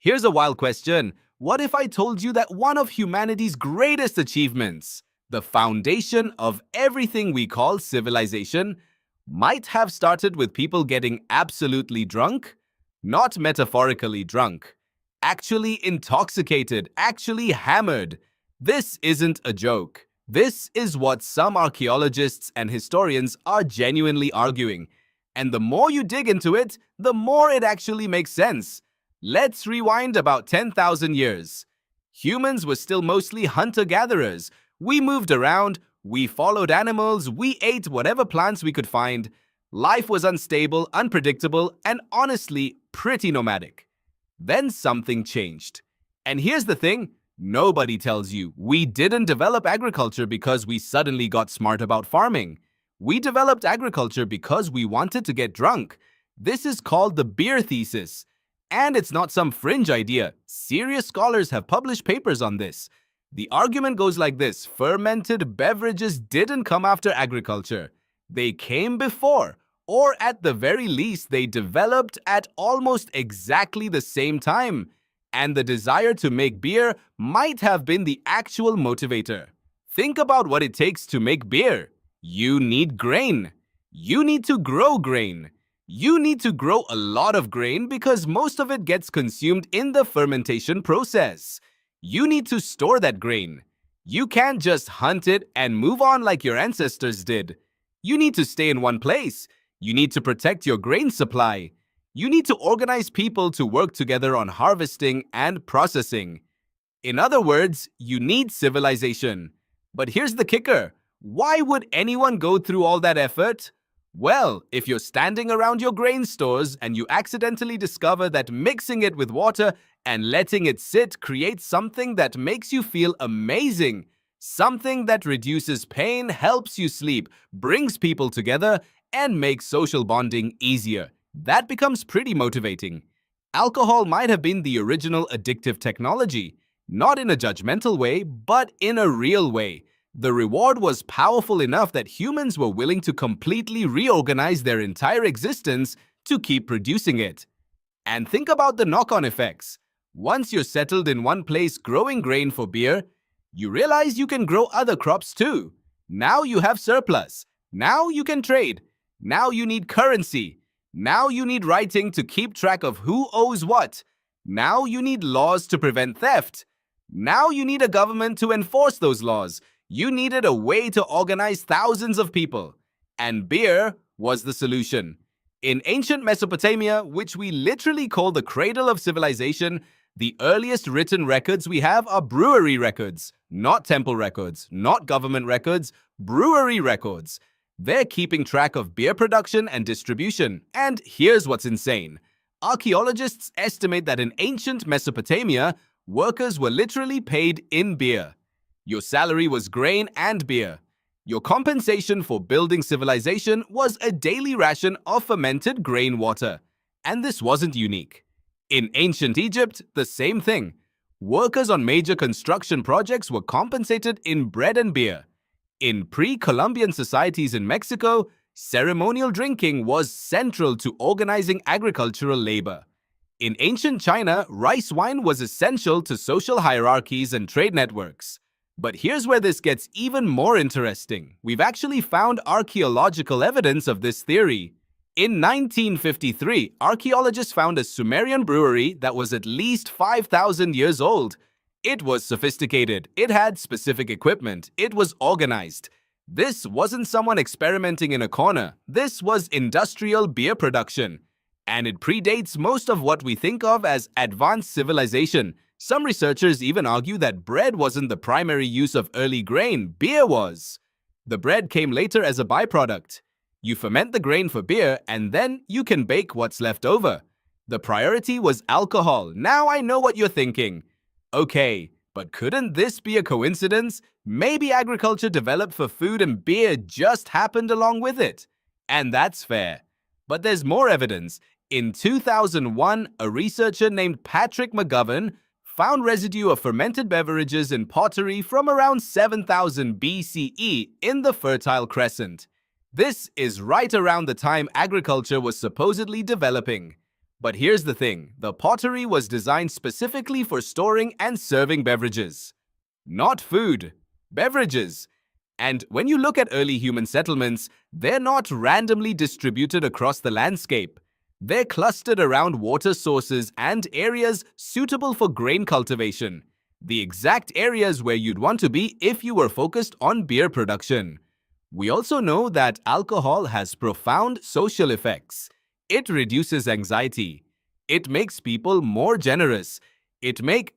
Here's a wild question. What if I told you that one of humanity's greatest achievements, the foundation of everything we call civilization, might have started with people getting absolutely drunk? Not metaphorically drunk. Actually intoxicated, actually hammered. This isn't a joke. This is what some archaeologists and historians are genuinely arguing. And the more you dig into it, the more it actually makes sense. Let's rewind about 10,000 years. Humans were still mostly hunter-gatherers. We moved around, we followed animals, we ate whatever plants we could find. Life was unstable, unpredictable, and honestly, pretty nomadic. Then something changed. And here's the thing, nobody tells you. We didn't develop agriculture because we suddenly got smart about farming. We developed agriculture because we wanted to get drunk. This is called the beer thesis. And it's not some fringe idea. Serious scholars have published papers on this. The argument goes like this: fermented beverages didn't come after agriculture. They came before, or at the very least, they developed at almost exactly the same time. And the desire to make beer might have been the actual motivator. Think about what it takes to make beer. You need grain. You need to grow grain. You need to grow a lot of grain because most of it gets consumed in the fermentation process. You need to store that grain. You can't just hunt it and move on like your ancestors did. You need to stay in one place. You need to protect your grain supply. You need to organize people to work together on harvesting and processing. In other words, you need civilization. But here's the kicker. Why would anyone go through all that effort? Well, if you're standing around your grain stores and you accidentally discover that mixing it with water and letting it sit creates something that makes you feel amazing, something that reduces pain, helps you sleep, brings people together, and makes social bonding easier, that becomes pretty motivating. Alcohol might have been the original addictive technology, not in a judgmental way, but in a real way. The reward was powerful enough that humans were willing to completely reorganize their entire existence to keep producing it. And think about the knock-on effects. Once you're settled in one place growing grain for beer, you realize you can grow other crops too. Now you have surplus. Now you can trade. Now you need currency. Now you need writing to keep track of who owes what. Now you need laws to prevent theft. Now you need a government to enforce those laws. You needed a way to organize thousands of people. And beer was the solution. In ancient Mesopotamia, which we literally call the cradle of civilization, the earliest written records we have are brewery records, not temple records, not government records, brewery records. They're keeping track of beer production and distribution. And here's what's insane. Archaeologists estimate that in ancient Mesopotamia, workers were literally paid in beer. Your salary was grain and beer. Your compensation for building civilization was a daily ration of fermented grain water. And this wasn't unique. In ancient Egypt, the same thing. Workers on major construction projects were compensated in bread and beer. In pre-Columbian societies in Mexico, ceremonial drinking was central to organizing agricultural labor. In ancient China, rice wine was essential to social hierarchies and trade networks. But here's where this gets even more interesting. We've actually found archaeological evidence of this theory. In 1953, archaeologists found a Sumerian brewery that was at least 5,000 years old. It was sophisticated, it had specific equipment, it was organized. This wasn't someone experimenting in a corner. This was industrial beer production. And it predates most of what we think of as advanced civilization. Some researchers even argue that bread wasn't the primary use of early grain, beer was. The bread came later as a byproduct. You ferment the grain for beer and then you can bake what's left over. The priority was alcohol. Now I know what you're thinking. Okay, but couldn't this be a coincidence? Maybe agriculture developed for food and beer just happened along with it. And that's fair. But there's more evidence. In 2001, a researcher named Patrick McGovern found residue of fermented beverages in pottery from around 7000 BCE in the Fertile Crescent. This is right around the time agriculture was supposedly developing. But here's the thing, the pottery was designed specifically for storing and serving beverages. Not food, beverages. And when you look at early human settlements, they're not randomly distributed across the landscape. They're clustered around water sources and areas suitable for grain cultivation. The exact areas where you'd want to be if you were focused on beer production. We also know that alcohol has profound social effects. It reduces anxiety. It makes people more generous. It makes